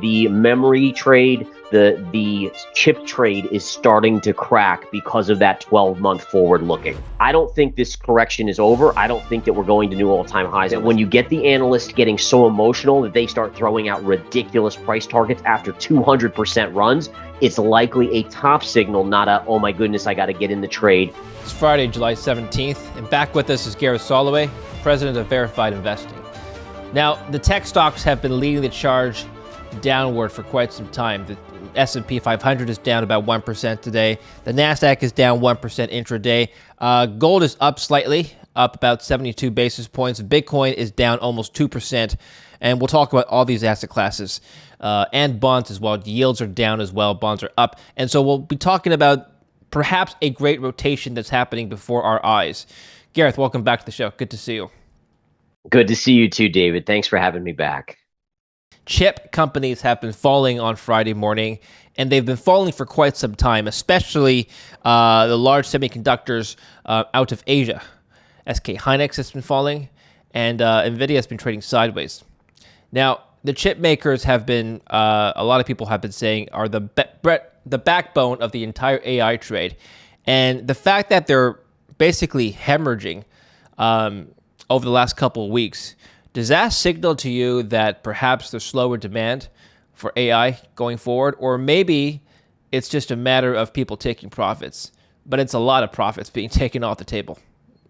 The memory trade, the chip trade is starting to crack because of that 12-month forward looking. I don't think this correction is over. I don't think that we're going to new all-time highs. And when you get the analysts getting so emotional that they start throwing out ridiculous price targets after 200% runs, it's likely a top signal, not a, oh my goodness, I got to get in the trade. It's Friday, July 17th, and back with us is Gareth Soloway, president of Verified Investing. Now, the tech stocks have been leading the charge downward for quite some time. The S&P 500 is down about 1% today. The Nasdaq is down 1% intraday. Gold is up slightly, up about 72 basis points. Bitcoin is down almost 2%. And we'll talk about all these asset classes and bonds as well. Yields are down as well. Bonds are up. And so we'll be talking about perhaps a great rotation that's happening before our eyes. Gareth, welcome back to the show. Good to see you. Good to see you too, David. Thanks for having me back. Chip companies have been falling on Friday morning, and they've been falling for quite some time, especially the large semiconductors out of Asia. SK Hynix has been falling, and NVIDIA has been trading sideways. Now, the chip makers have been, a lot of people have been saying, are the backbone of the entire AI trade. And the fact that they're basically hemorrhaging over the last couple of weeks, does that signal to you that perhaps there's slower demand for AI going forward? Or maybe it's just a matter of people taking profits, but it's a lot of profits being taken off the table.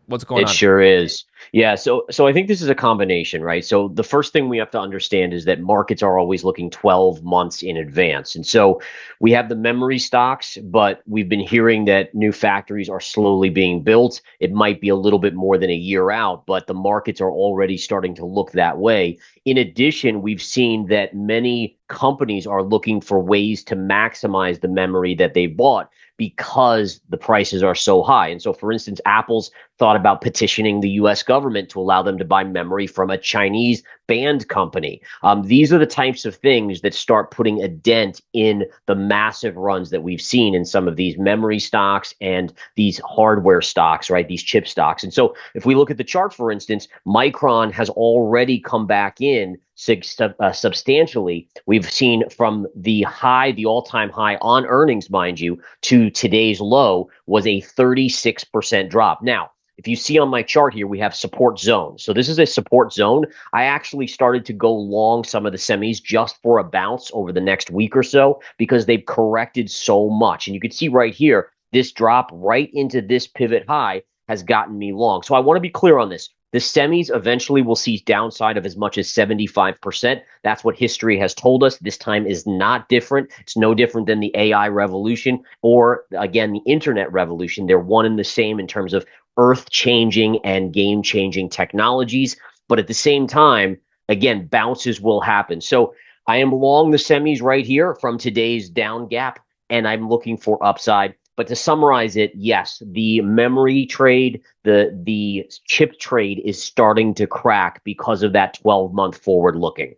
What's going on? It sure is. Yeah, so I think this is a combination, right? So the first thing we have to understand is that markets are always looking 12 months in advance. And so we have the memory stocks, but we've been hearing that new factories are slowly being built. It might be a little bit more than a year out, but the markets are already starting to look that way. In addition, we've seen that many companies are looking for ways to maximize the memory that they bought because the prices are so high. And so, for instance, Apple's thought about petitioning the US government to allow them to buy memory from a Chinese banned company. These are the types of things that start putting a dent in the massive runs that we've seen in some of these memory stocks and these hardware stocks, right? These chip stocks. And so if we look at the chart, for instance, Micron has already come back in substantially. We've seen from the high, the all-time high on earnings, mind you, to today's low was a 36% drop. Now, if you see on my chart here, we have support zone. So this is a support zone. I actually started to go long some of the semis just for a bounce over the next week or so because they've corrected so much. And you can see right here, this drop right into this pivot high has gotten me long. So I want to be clear on this. The semis eventually will see downside of as much as 75%. That's what history has told us. This time is not different. It's no different than the AI revolution or, again, the internet revolution. They're one and the same in terms of earth-changing and game-changing technologies. But at the same time, again, bounces will happen. So I am long the semis right here from today's down gap, and I'm looking for upside. But to summarize it, yes, the memory trade, the chip trade is starting to crack because of that 12-month forward looking.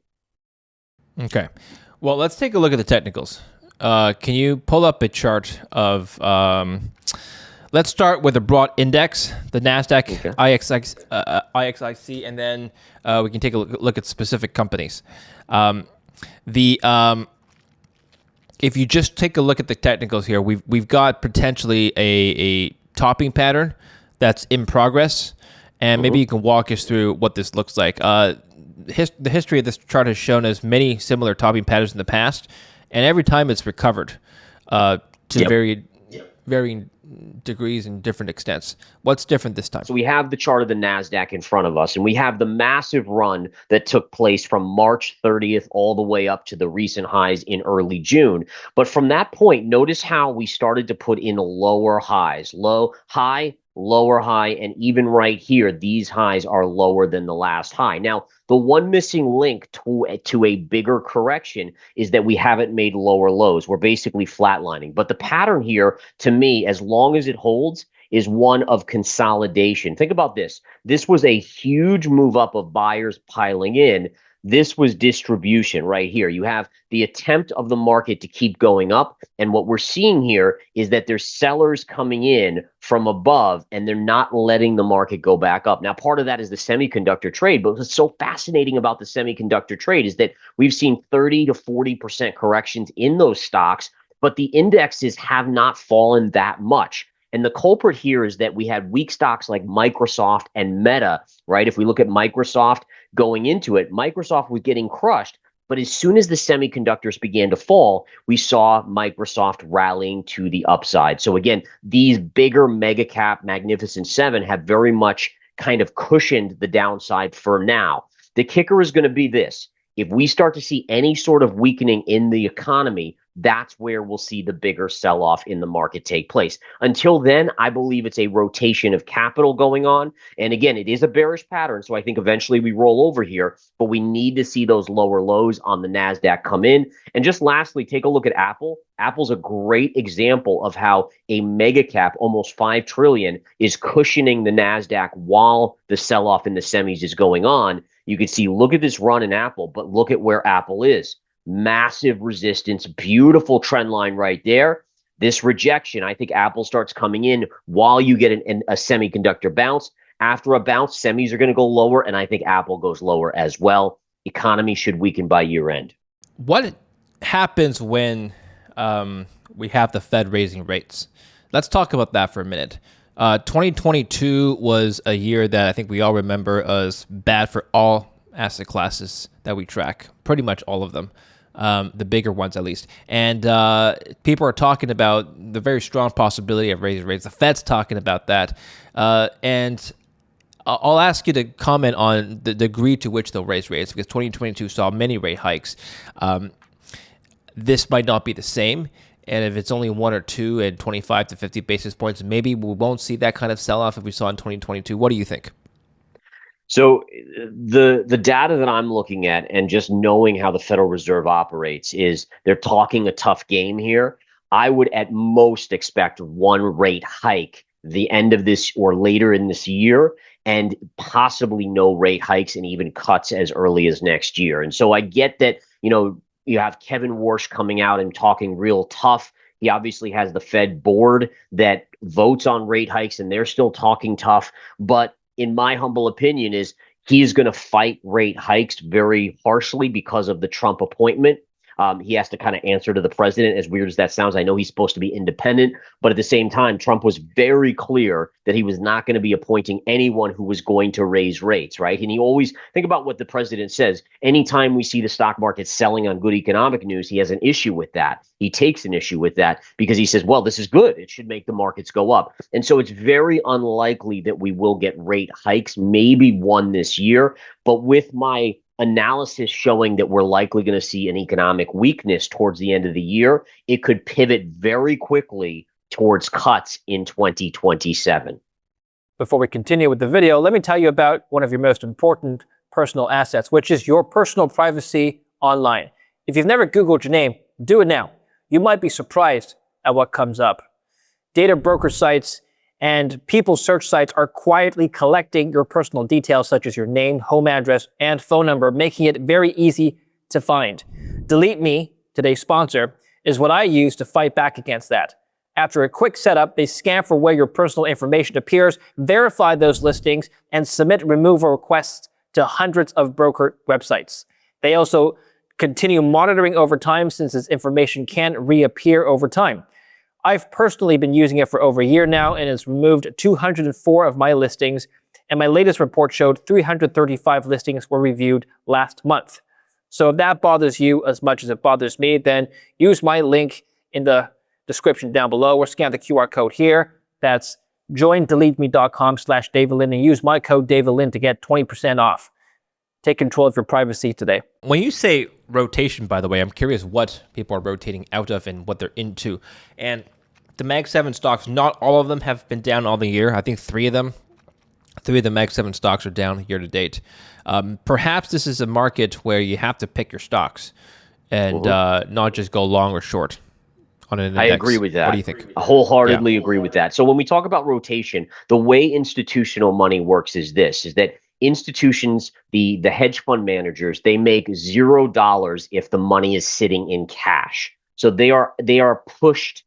Okay. Well, let's take a look at the technicals. Can you pull up a chart of, let's start with a broad index, the Nasdaq, okay. IXIC, and then we can take a look at specific companies. If you just take a look at the technicals here, we've got potentially a topping pattern that's in progress, and maybe you can walk us through what this looks like. The history of this chart has shown us many similar topping patterns in the past, and every time it's recovered to varying degrees and different extents. What's different this time? So we have the chart of the Nasdaq in front of us, and we have the massive run that took place from March 30th all the way up to the recent highs in early June. But from that point, notice how we started to put in lower highs, low, high, lower high, and even right here, these highs are lower than the last high. Now, the one missing link to a bigger correction is that we haven't made lower lows. We're basically flatlining. But the pattern here, to me, as long as it holds, is one of consolidation. Think about this. This was a huge move up of buyers piling in. This was distribution right here. You have the attempt of the market to keep going up. And what we're seeing here is that there's sellers coming in from above and they're not letting the market go back up. Now, part of that is the semiconductor trade. But what's so fascinating about the semiconductor trade is that we've seen 30 to 40% corrections in those stocks, but the indexes have not fallen that much. And the culprit here is that we had weak stocks like Microsoft and Meta, right? If we look at Microsoft going into it, Microsoft was getting crushed. But as soon as the semiconductors began to fall, we saw Microsoft rallying to the upside. So again, these bigger mega cap Magnificent Seven have very much kind of cushioned the downside for now. The kicker is going to be this. If we start to see any sort of weakening in the economy, that's where we'll see the bigger sell-off in the market take place. Until then, I believe it's a rotation of capital going on. And again, it is a bearish pattern, so I think eventually we roll over here, but we need to see those lower lows on the Nasdaq come in. And just lastly, take a look at Apple. Apple's a great example of how a mega cap, almost 5 trillion, is cushioning the Nasdaq while the sell-off in the semis is going on. You can see, look at this run in Apple, but look at where Apple is. Massive resistance, beautiful trend line right there. This rejection, I think Apple starts coming in while you get a semiconductor bounce. After a bounce, semis are going to go lower, and I think Apple goes lower as well. Economy should weaken by year end. What happens when we have the Fed raising rates? Let's talk about that for a minute. 2022 was a year that I think we all remember as bad for all asset classes that we track, pretty much all of them, the bigger ones at least. And people are talking about the very strong possibility of raising rates. The Fed's talking about that. And I'll ask you to comment on the degree to which they'll raise rates, because 2022 saw many rate hikes. This might not be the same. And if it's only 1 or 2 and 25 to 50 basis points, maybe we won't see that kind of sell-off if we saw in 2022. What do you think? So the data that I'm looking at and just knowing how the Federal Reserve operates is they're talking a tough game here. I would at most expect 1 rate hike the end of this or later in this year, and possibly no rate hikes and even cuts as early as next year. And so I get that, you have Kevin Warsh coming out and talking real tough. He obviously has the Fed board that votes on rate hikes, and they're still talking tough. But in my humble opinion, is he is going to fight rate hikes very harshly because of the Trump appointment. He has to kind of answer to the president, as weird as that sounds. I know he's supposed to be independent, but at the same time, Trump was very clear that he was not going to be appointing anyone who was going to raise rates, right? And he always, think about what the president says. Anytime we see the stock market selling on good economic news, he has an issue with that. He takes an issue with that because he says, well, this is good. It should make the markets go up. And so it's very unlikely that we will get rate hikes, maybe 1 this year. But with my analysis showing that we're likely going to see an economic weakness towards the end of the year, it could pivot very quickly towards cuts in 2027. Before we continue with the video, let me tell you about one of your most important personal assets, which is your personal privacy online. If you've never Googled your name, do it now. You might be surprised at what comes up. Data broker sites and people's search sites are quietly collecting your personal details, such as your name, home address, and phone number, making it very easy to find. Delete Me, today's sponsor, is what I use to fight back against that. After a quick setup, they scan for where your personal information appears, verify those listings, and submit removal requests to hundreds of broker websites. They also continue monitoring over time, since this information can reappear over time. I've personally been using it for over a year now, and it's removed 204 of my listings, and my latest report showed 335 listings were reviewed last month. So if that bothers you as much as it bothers me, then use my link in the description down below, or scan the QR code here. That's joindeleteme.com/DavidLin, and use my code DavidLin to get 20% off. Take control of your privacy today. When you say rotation, by the way, I'm curious what people are rotating out of and what they're into. And the Mag 7 stocks, not all of them have been down all the year. I think three of the Mag 7 stocks are down year to date. Perhaps this is a market where you have to pick your stocks and not just go long or short on an index. I agree with that. What do you think? I wholeheartedly agree with that. So when we talk about rotation, the way institutional money works is this, is that institutions, the hedge fund managers, they make $0 if the money is sitting in cash. So they are pushed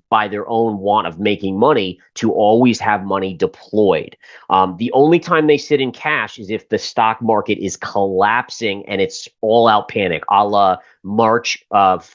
by their own want of making money to always have money deployed. The only time they sit in cash is if the stock market is collapsing and it's all out panic, a la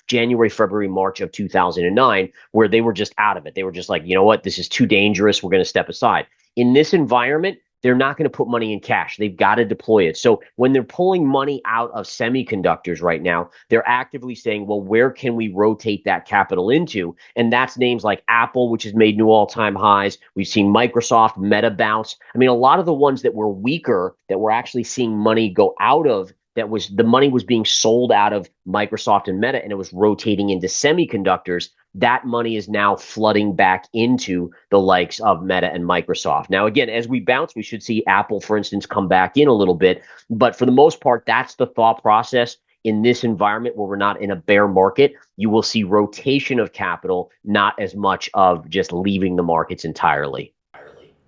January, February, March of 2009, where they were just out of it. They were just like, you know what, this is too dangerous. We're going to step aside. In this environment, they're not going to put money in cash. They've got to deploy it. So when they're pulling money out of semiconductors right now, they're actively saying, well, where can we rotate that capital into? And that's names like Apple, which has made new all-time highs. We've seen Microsoft, Meta bounce. I mean, a lot of the ones that were weaker, that we're actually seeing money go out of, that was the money was being sold out of Microsoft and Meta, and it was rotating into semiconductors. That money is now flooding back into the likes of Meta and Microsoft. Now, again, as we bounce, we should see Apple, for instance, come back in a little bit. But for the most part, that's the thought process. In this environment where we're not in a bear market, you will see rotation of capital, not as much of just leaving the markets entirely.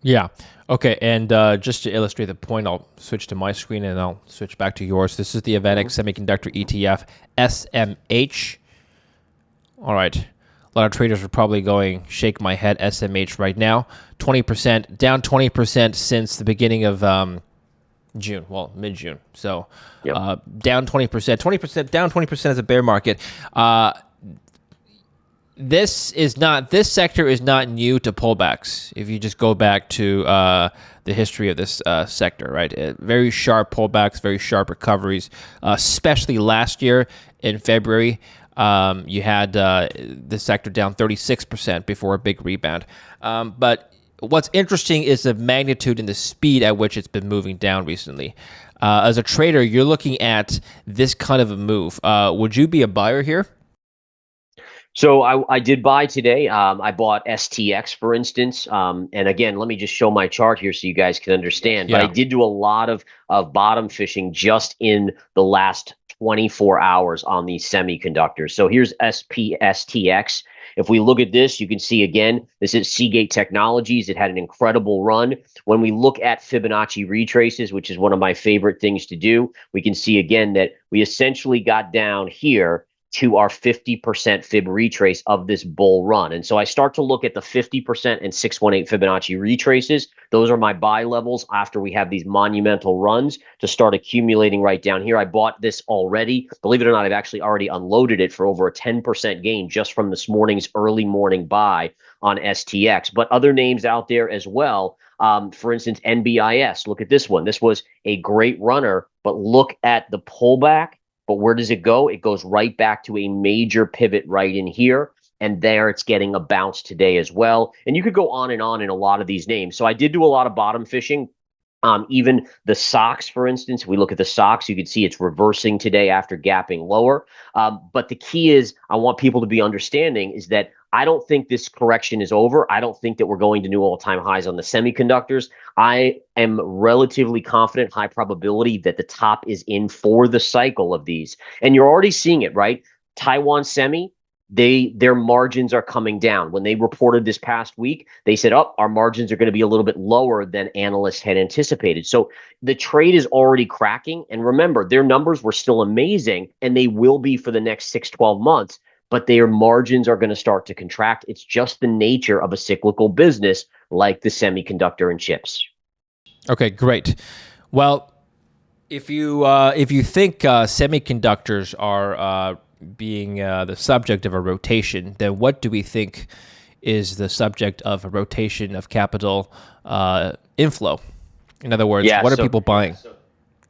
Yeah. Okay. And just to illustrate the point, I'll switch to my screen and I'll switch back to yours. This is the Aventic Semiconductor ETF, SMH. All right. A lot of traders are probably going, shake my head, SMH right now. 20%, down 20% since the beginning of June, well, mid-June. So down 20%, down 20% is a bear market. This sector is not new to pullbacks. If you just go back to the history of this sector, right? Very sharp pullbacks, very sharp recoveries, especially last year in February. You had the sector down 36% before a big rebound. But what's interesting is the magnitude and the speed at which it's been moving down recently. As a trader, you're looking at this kind of a move. Would you be a buyer here? So I did buy today. I bought STX, for instance. And again, let me just show my chart here so you guys can understand. But I did do a lot of bottom fishing just in the last 24 hours on these semiconductors. So here's STX. If we look at this, you can see again, this is Seagate Technologies. It had an incredible run. When we look at Fibonacci retraces, which is one of my favorite things to do, we can see again that we essentially got down here to our 50% fib retrace of this bull run. And so I start to look at the 50% and 618 Fibonacci retraces. Those are my buy levels after we have these monumental runs to start accumulating right down here. I bought this already. Believe it or not, I've actually already unloaded it for over a 10% gain just from this morning's early morning buy on STX. But other names out there as well. For instance, NBIS. Look at this one. This was a great runner, but look at the pullback. But where does it go? It goes right back to a major pivot right in here. And there it's getting a bounce today as well. And you could go on in a lot of these names. So I did do a lot of bottom fishing. Even the SOX, for instance, we look at the SOX, you can see it's reversing today after gapping lower. But the key is I want people to be understanding is that I don't think this correction is over. I don't think that we're going to new all-time highs on the semiconductors. I am relatively confident, high probability that the top is in for the cycle of these. And you're already seeing it, right? Taiwan Semi, their margins are coming down. When they reported this past week, they said, oh, our margins are going to be a little bit lower than analysts had anticipated. So the trade is already cracking. And remember, their numbers were still amazing, and they will be for the next 6-12 months. But their margins are going to start to contract. It's just the nature of a cyclical business like the semiconductor and chips. Okay, great. Well, if you think semiconductors are being the subject of a rotation, then what do we think is the subject of a rotation of capital inflow? In other words, what are people buying?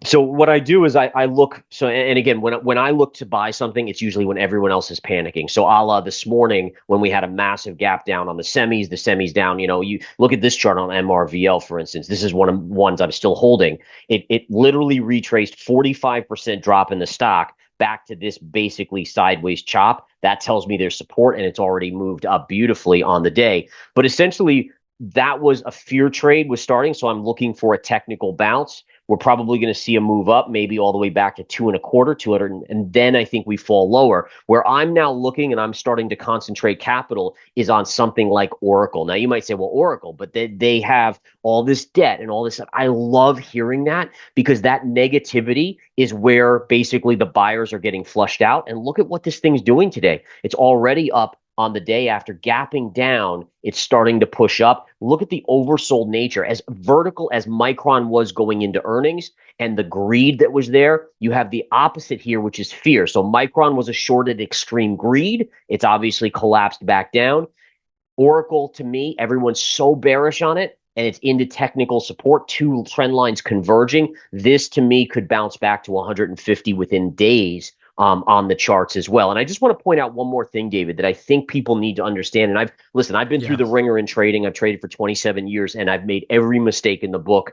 So what I do is I look. So and again, when I look to buy something, it's usually when everyone else is panicking. So a la this morning when we had a massive gap down on the semis down. You know, you look at this chart on MRVL, for instance. This is one of the ones I'm still holding. It literally retraced 45% drop in the stock back to this basically sideways chop. That tells me there's support, and it's already moved up beautifully on the day. But essentially, that was a fear trade was starting. So I'm looking for a technical bounce. We're probably going to see a move up, maybe all the way back to 2.25, 200, and then I think we fall lower. Where I'm now looking and I'm starting to concentrate capital is on something like Oracle. Now you might say, well, Oracle, but they have all this debt and all this stuff. I love hearing that because that negativity is where basically the buyers are getting flushed out. And look at what this thing's doing today. It's already up on the day after, gapping down. It's starting to push up. Look at the oversold nature. As vertical as Micron was going into earnings and the greed that was there, you have the opposite here, which is fear. So Micron was a shorted extreme greed. It's obviously collapsed back down. Oracle, to me, everyone's so bearish on it, and it's into technical support, two trend lines converging. This, to me, could bounce back to 150 within days on the charts as well. And I just want to point out one more thing, David, that I think people need to understand. And I've been through the ringer in trading. I've traded for 27 years, and I've made every mistake in the book.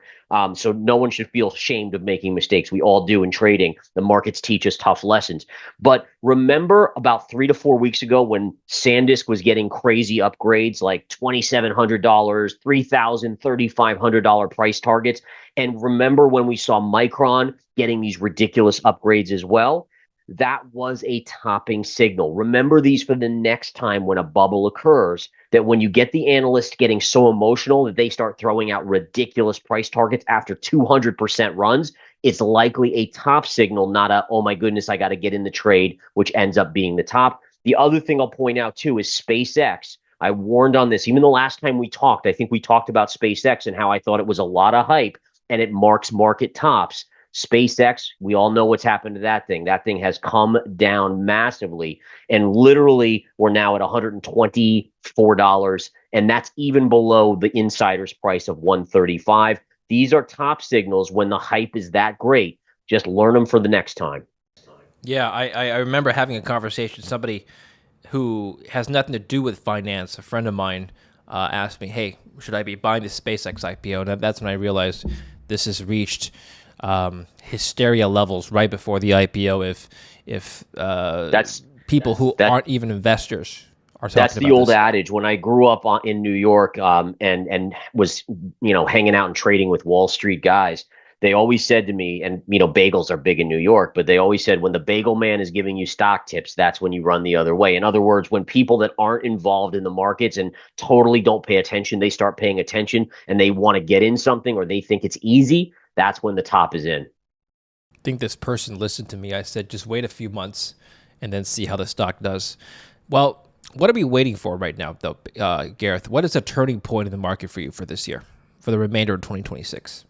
So no one should feel ashamed of making mistakes. We all do in trading. The markets teach us tough lessons. But remember about 3 to 4 weeks ago when SanDisk was getting crazy upgrades like $2,700, $3,000, $3,500 price targets. And remember when we saw Micron getting these ridiculous upgrades as well? That was a topping signal. Remember these for the next time when a bubble occurs, that when you get the analysts getting so emotional that they start throwing out ridiculous price targets after 200% runs, it's likely a top signal, not a, oh my goodness, I got to get in the trade, which ends up being the top. The other thing I'll point out too is SpaceX. I warned on this. Even the last time we talked, I think we talked about SpaceX and how I thought it was a lot of hype and it marks market tops. SpaceX, we all know what's happened to that thing. That thing has come down massively, and literally we're now at $124, and that's even below the insider's price of $135. These are top signals when the hype is that great. Just learn them for the next time. Yeah, I remember having a conversation with somebody who has nothing to do with finance. A friend of mine asked me, hey, should I be buying the SpaceX IPO? And that's when I realized this has reached hysteria levels right before the IPO. If that's people who aren't even investors are talking about this. That's the old adage. When I grew up in New York and was hanging out and trading with Wall Street guys, they always said to me, and bagels are big in New York, but they always said when the bagel man is giving you stock tips, that's when you run the other way. In other words, when people that aren't involved in the markets and totally don't pay attention, they start paying attention and they want to get in something or they think it's easy, that's when the top is in. I think this person listened to me. I said, just wait a few months and then see how the stock does. Well, what are we waiting for right now, though, Gareth? What is a turning point in the market for you for this year, for the remainder of 2026?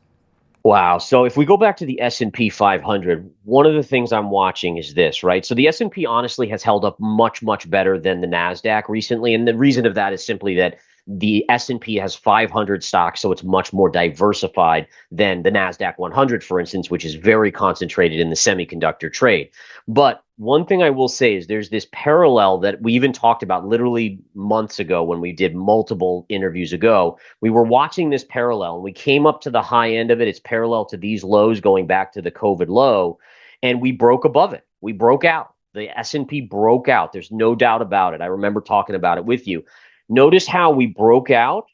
Wow. So if we go back to the S&P 500, one of the things I'm watching is this, right? So the S&P honestly has held up much, much better than the Nasdaq recently. And the reason of that is simply that the S&P has 500 stocks, so it's much more diversified than the Nasdaq 100, for instance, which is very concentrated in the semiconductor trade. But one thing I will say is there's this parallel that we even talked about literally months ago when we did multiple interviews ago. We were watching this parallel and we came up to the high end of it. It's parallel to these lows going back to the COVID low, and we broke above it. We broke out. The S&P broke out. There's no doubt about it. I remember talking about it with you. Notice how we broke out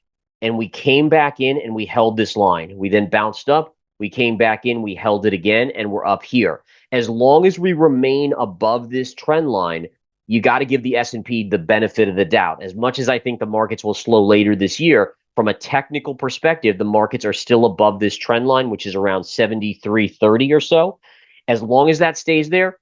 and we came back in and we held this line. We then bounced up. We came back in, we held it again, and we're up here. As long as we remain above this trend line, you got to give the S&P the benefit of the doubt. As much as I think the markets will slow later this year, from a technical perspective, the markets are still above this trend line, which is around 73.30 or so. As long as that stays there,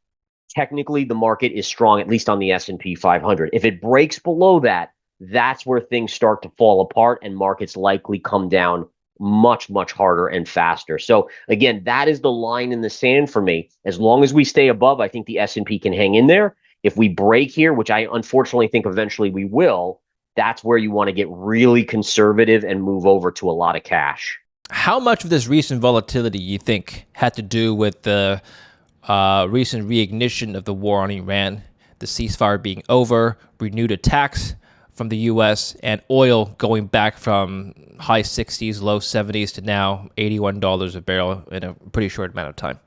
technically the market is strong, at least on the S&P 500. If it breaks below that, that's where things start to fall apart and markets likely come down much, much harder and faster. So again, that is the line in the sand for me. As long as we stay above, I think the S&P can hang in there. If we break here, which I unfortunately think eventually we will, that's where you want to get really conservative and move over to a lot of cash. How much of this recent volatility you think had to do with the recent reignition of the war on Iran, the ceasefire being over, renewed attacks from the U.S., and oil going back from high 60s, low 70s to now $81 a barrel in a pretty short amount of time?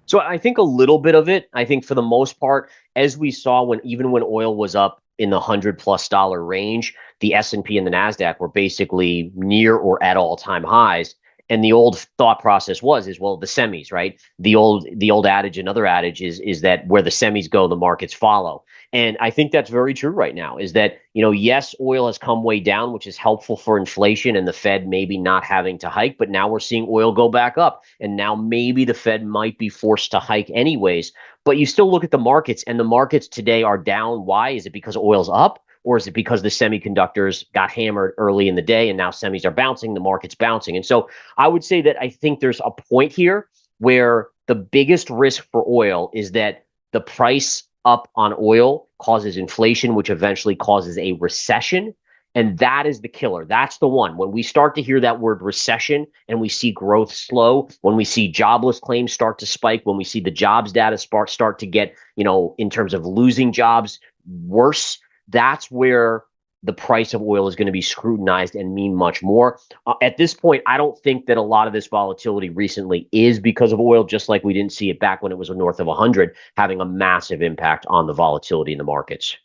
So I think a little bit of it. I think for the most part, as we saw even when oil was up in the $100+ range, the S&P and the Nasdaq were basically near or at all-time highs. And the old thought process is, well, the semis, right? The old adage, another adage is that where the semis go, the markets follow. And I think that's very true right now, is that, yes, oil has come way down, which is helpful for inflation and the Fed maybe not having to hike, but now we're seeing oil go back up. And now maybe the Fed might be forced to hike anyways. But you still look at the markets, and the markets today are down. Why? Is it because oil's up? Or is it because the semiconductors got hammered early in the day and now semis are bouncing, the market's bouncing? And so I would say that I think there's a point here where the biggest risk for oil is that the price up on oil causes inflation, which eventually causes a recession. And that is the killer. That's the one. When we start to hear that word recession and we see growth slow, when we see jobless claims start to spike, when we see the jobs data start to get, in terms of losing jobs, worse, that's where the price of oil is going to be scrutinized and mean much more. At this point, I don't think that a lot of this volatility recently is because of oil, just like we didn't see it back when it was north of 100, having a massive impact on the volatility in the markets.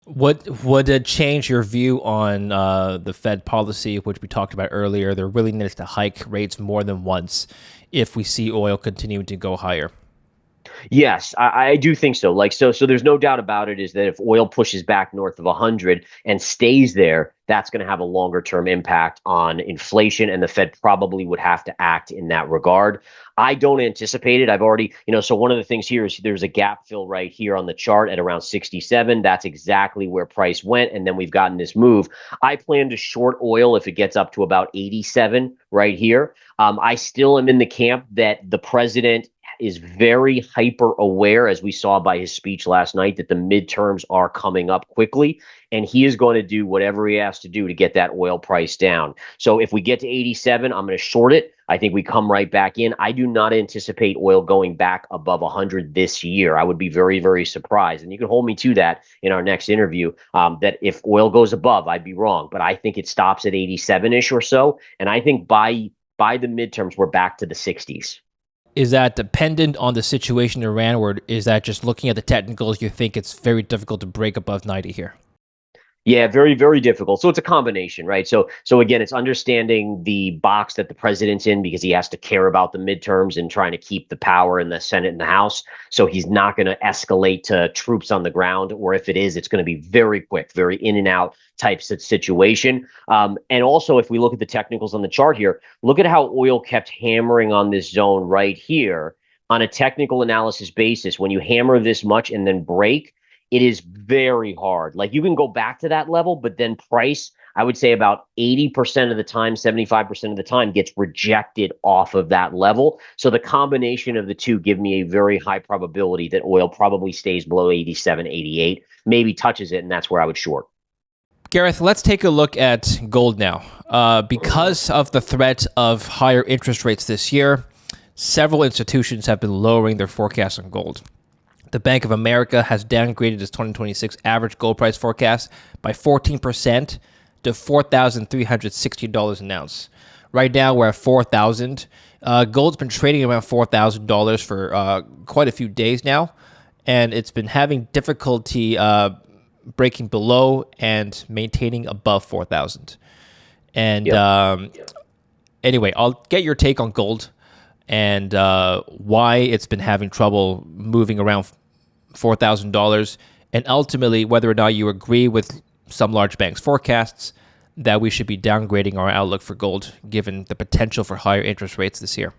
Would it change your view on the Fed policy, which we talked about earlier, their willingness to hike rates more than once if we see oil continuing to go higher? Yes, I do think so. So there's no doubt about it, is that if oil pushes back north of 100 and stays there, that's going to have a longer term impact on inflation, and the Fed probably would have to act in that regard. I don't anticipate it. I've already, so one of the things here is there's a gap fill right here on the chart at around 67. That's exactly where price went. And then we've gotten this move. I plan to short oil if it gets up to about 87 right here. I still am in the camp that the president is very hyper aware, as we saw by his speech last night, that the midterms are coming up quickly, and he is going to do whatever he has to do to get that oil price down. So if we get to 87, I'm going to short it. I think we come right back in. I do not anticipate oil going back above 100 this year. I would be very, very surprised. And you can hold me to that in our next interview, that if oil goes above, I'd be wrong. But I think it stops at 87-ish or so. And I think by the midterms, we're back to the 60s. Is that dependent on the situation in Iran, or is that just looking at the technicals, you think it's very difficult to break above 90 here? Yeah, very, very difficult. So it's a combination, right? So again, it's understanding the box that the president's in, because he has to care about the midterms and trying to keep the power in the Senate and the House. So he's not going to escalate to troops on the ground, or if it is, it's going to be very quick, very in and out types of situation. And also, if we look at the technicals on the chart here, look at how oil kept hammering on this zone right here on a technical analysis basis. When you hammer this much and then break, it is very hard. Like, you can go back to that level, but then price, I would say about 80% of the time, 75% of the time, gets rejected off of that level. So the combination of the two give me a very high probability that oil probably stays below 87, 88, maybe touches it, and that's where I would short. Gareth, let's take a look at gold now. Because of the threat of higher interest rates this year, several institutions have been lowering their forecasts on gold. The Bank of America has downgraded its 2026 average gold price forecast by 14% to $4,360 an ounce. Right now, we're at $4,000. Gold's been trading around $4,000 for quite a few days now, and it's been having difficulty breaking below and maintaining above 4,000. And anyway, I'll get your take on gold and why it's been having trouble moving around $4,000, and ultimately whether or not you agree with some large banks' forecasts that we should be downgrading our outlook for gold given the potential for higher interest rates this year.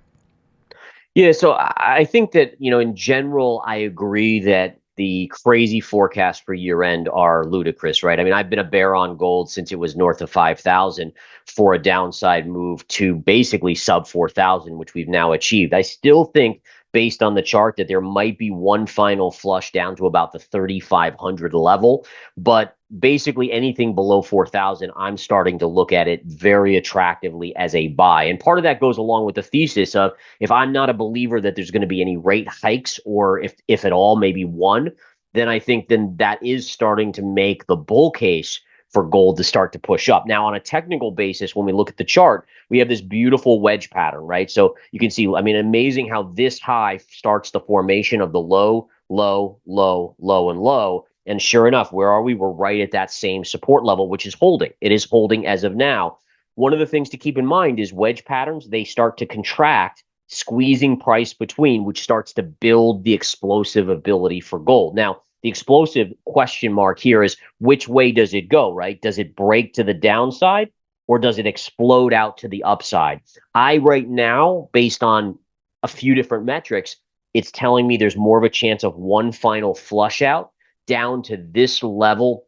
Yeah, so I think that, in general, I agree that the crazy forecasts for year end are ludicrous, right? I mean, I've been a bear on gold since it was north of 5,000 for a downside move to basically sub 4,000, which we've now achieved. I still think, based on the chart, that there might be one final flush down to about the 3,500 level, but basically anything below 4,000, I'm starting to look at it very attractively as a buy. And part of that goes along with the thesis of, if I'm not a believer that there's going to be any rate hikes, or if at all, maybe one, then I think then that is starting to make the bull case for gold to start to push up. Now, on a technical basis, when we look at the chart, we have this beautiful wedge pattern, right? So you can see, I mean, amazing how this high starts the formation of the low, low, low, low, and low. And sure enough, where are we? We're right at that same support level, which is holding. It is holding as of now. one of the things to keep in mind is wedge patterns, they start to contract, squeezing price between, which starts to build the explosive ability for gold. Now, the explosive question mark here is which way does it go, right? Does it break to the downside or does it explode out to the upside? Right now, based on a few different metrics, it's telling me there's more of a chance of one final flush out down to this level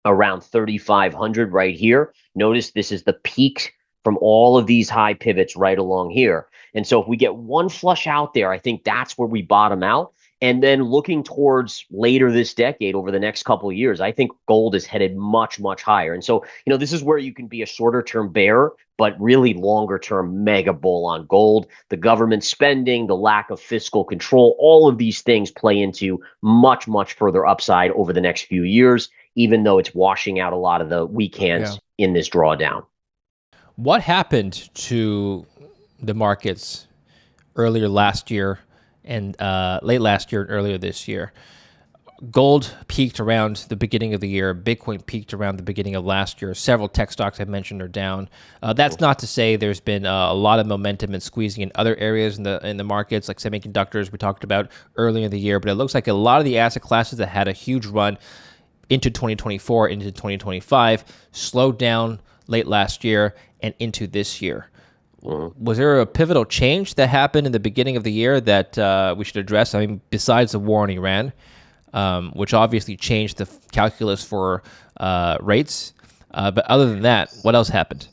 around 3,500 right here. Notice this is the peak from all of these high pivots right along here. And so if we get one flush out there, I think that's where we bottom out. And then looking towards later this decade, over the next couple of years, I think gold is headed much, much higher. And so, this is where you can be a shorter term bear, but really longer term mega bull on gold. The government spending, the lack of fiscal control, all of these things play into much, much further upside over the next few years, even though it's washing out a lot of the weak hands in this drawdown. What happened to the markets earlier last year and late last year and earlier this year? Gold peaked around the beginning of the year. Bitcoin peaked around the beginning of last year. Several tech stocks I mentioned are down. That's not to say there's been a lot of momentum and squeezing in other areas in the markets, like semiconductors we talked about earlier in the year. But it looks like a lot of the asset classes that had a huge run into 2024, into 2025, slowed down late last year and into this year. Was there a pivotal change that happened in the beginning of the year that we should address? I mean, besides the war in Iran, which obviously changed the calculus for rates. But other than that, what else happened?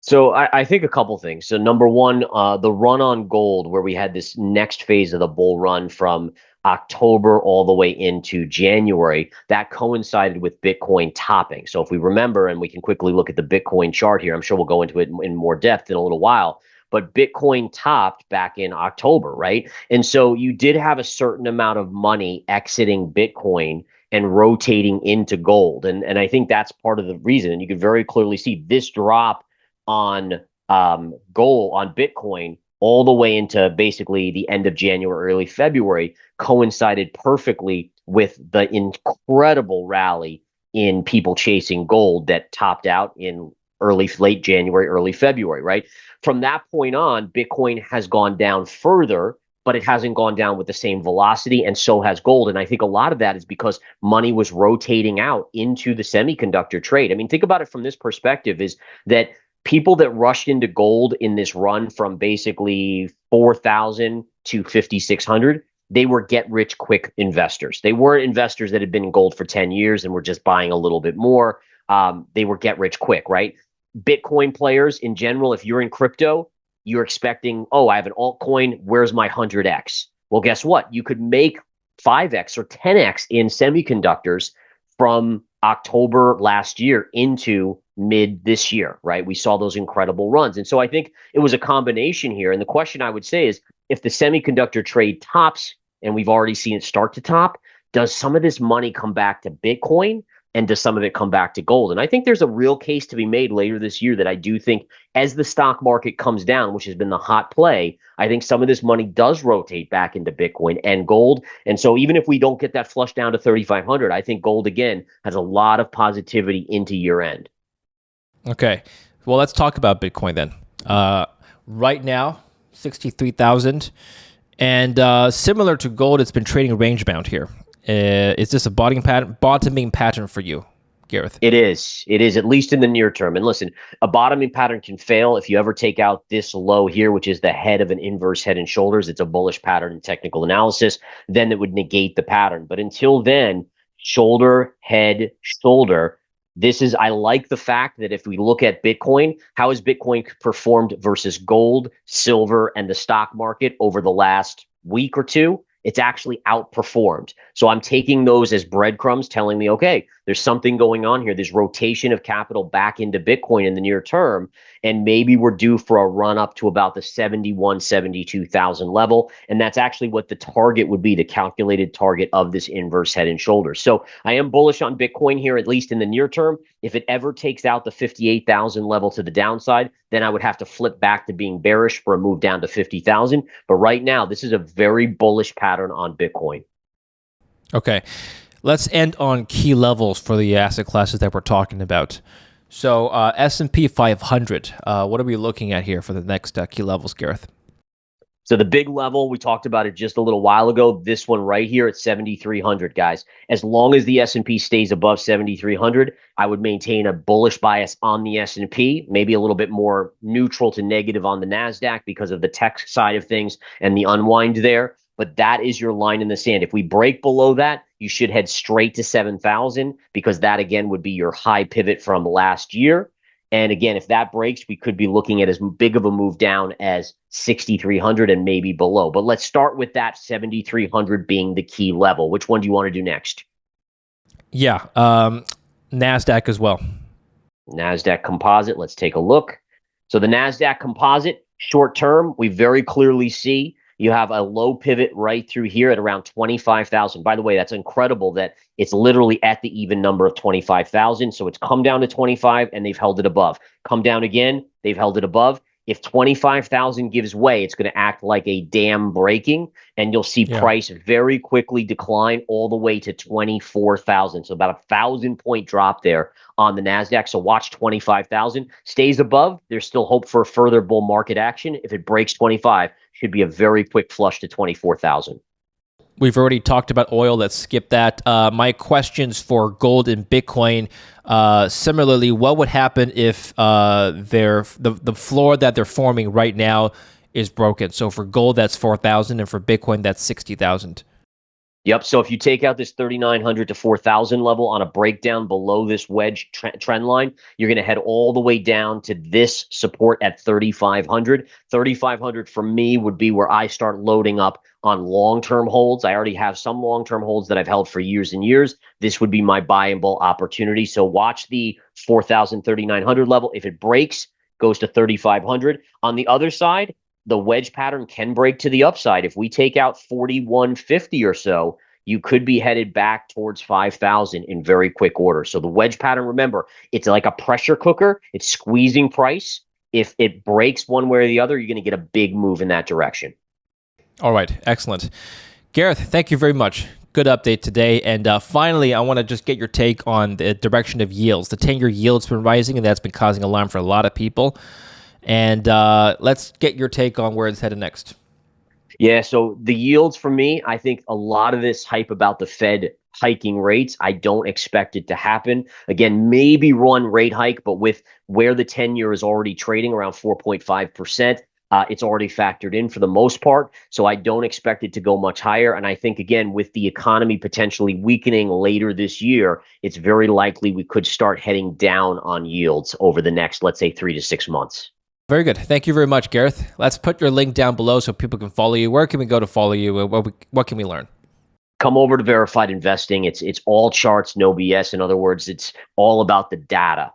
So I think a couple things. So number one, the run on gold, where we had this next phase of the bull run from October all the way into January, that coincided with Bitcoin topping. So if we remember, and we can quickly look at the Bitcoin chart here, I'm sure we'll go into it in more depth in a little while, but Bitcoin topped back in October, right? And so you did have a certain amount of money exiting Bitcoin and rotating into gold. And I think that's part of the reason. And you can very clearly see this drop on gold, on Bitcoin, all the way into basically the end of January, early February, coincided perfectly with the incredible rally in people chasing gold that topped out in late January, early February, right? From that point on, Bitcoin has gone down further, but it hasn't gone down with the same velocity, and so has gold. And I think a lot of that is because money was rotating out into the semiconductor trade. I mean, think about it from this perspective, is that people that rushed into gold in this run from basically 4,000 to 5,600, they were get rich quick investors. They weren't investors that had been in gold for 10 years and were just buying a little bit more. They were get rich quick, right? Bitcoin players in general, if you're in crypto, you're expecting, oh, I have an altcoin, where's my 100x? Well, guess what? You could make 5x or 10x in semiconductors from October last year into mid this year, right? We saw those incredible runs. And so I think it was a combination here. And the question I would say is, if the semiconductor trade tops, and we've already seen it start to top, does some of this money come back to Bitcoin? And does some of it come back to gold? And I think there's a real case to be made later this year that I do think, as the stock market comes down, which has been the hot play, I think some of this money does rotate back into Bitcoin and gold. And so even if we don't get that flush down to 3,500, I think gold, again, has a lot of positivity into year end. Okay. Well, let's talk about Bitcoin then. Right now, 63,000. And similar to gold, it's been trading range bound here. Is this a bottoming pattern for you, Gareth? It is. It is, at least in the near term. And listen, a bottoming pattern can fail if you ever take out this low here, which is the head of an inverse head and shoulders. It's a bullish pattern in technical analysis. Then it would negate the pattern. But until then, shoulder, head, shoulder. I like the fact that if we look at Bitcoin, how has Bitcoin performed versus gold, silver, and the stock market over the last week or two? It's actually outperformed. So I'm taking those as breadcrumbs telling me, okay, there's something going on here. There's rotation of capital back into Bitcoin in the near term. And maybe we're due for a run up to about the 71, 72,000 level. And that's actually what the target would be, the calculated target of this inverse head and shoulders. So I am bullish on Bitcoin here, at least in the near term. If it ever takes out the 58,000 level to the downside, then I would have to flip back to being bearish for a move down to 50,000. But right now, this is a very bullish pattern on Bitcoin. Okay. Let's end on key levels for the asset classes that we're talking about. So S&P 500, what are we looking at here for the next key levels, Gareth? So the big level, we talked about it just a little while ago. This one right here at 7,300, guys. As long as the S&P stays above 7,300, I would maintain a bullish bias on the S&P, maybe a little bit more neutral to negative on the Nasdaq because of the tech side of things and the unwind there. But that is your line in the sand. If we break below that, you should head straight to 7,000 because that, again, would be your high pivot from last year. And again, if that breaks, we could be looking at as big of a move down as 6,300 and maybe below. But let's start with that 7,300 being the key level. Which one do you want to do next? Yeah, Nasdaq as well. Nasdaq Composite. Let's take a look. So the Nasdaq Composite, short term, we very clearly see you have a low pivot right through here at around 25,000. By the way, that's incredible that it's literally at the even number of 25,000. So it's come down to 25 and they've held it above. Come down again, they've held it above. If 25,000 gives way, it's going to act like a dam breaking, and you'll see price very quickly decline all the way to 24,000. So about 1,000-point drop there on the Nasdaq. So watch 25,000 stays above. There's still hope for further bull market action. If it breaks 25, should be a very quick flush to 24,000. We've already talked about oil. Let's skip that. My questions for gold and Bitcoin. Similarly, what would happen if the floor that they're forming right now is broken? So for gold, that's 4,000, and for Bitcoin, that's 60,000. Yep. So if you take out this 3,900 to 4,000 level on a breakdown below this wedge trend line, you're going to head all the way down to this support at 3,500. 3,500 for me would be where I start loading up on long-term holds. I already have some long-term holds that I've held for years and years. This would be my buy and bull opportunity. So watch the 4,000, 3,900 level. If it breaks, goes to 3,500. On the other side, the wedge pattern can break to the upside. If we take out 4,150 or so, you could be headed back towards 5,000 in very quick order. So the wedge pattern, remember, it's like a pressure cooker. It's squeezing price. If it breaks one way or the other, you're going to get a big move in that direction. All right. Excellent. Gareth, thank you very much. Good update today. And finally, I want to just get your take on the direction of yields. The 10-year yield's been rising, and that's been causing alarm for a lot of people. And let's get your take on where it's headed next. Yeah, so the yields for me, I think a lot of this hype about the Fed hiking rates, I don't expect it to happen. Again, maybe one rate hike, but with where the 10-year is already trading around 4.5%, it's already factored in for the most part. So I don't expect it to go much higher. And I think, again, with the economy potentially weakening later this year, it's very likely we could start heading down on yields over the next, let's say, 3 to 6 months. Very good. Thank you very much, Gareth. Let's put your link down below so people can follow you. Where can we go to follow you? What can we learn? Come over to Verified Investing. It's all charts, no BS. In other words, it's all about the data.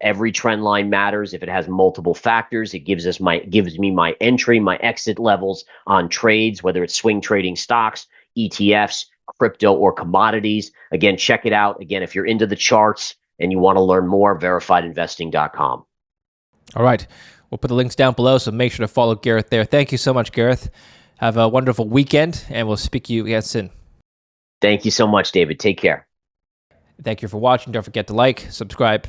Every trend line matters. If it has multiple factors, it gives me my entry, my exit levels on trades, whether it's swing trading stocks, ETFs, crypto, or commodities. Again, check it out. Again, if you're into the charts and you want to learn more, verifiedinvesting.com. All right. We'll put the links down below, so make sure to follow Gareth there. Thank you so much, Gareth. Have a wonderful weekend, and we'll speak to you again soon. Thank you so much, David. Take care. Thank you for watching. Don't forget to like, subscribe,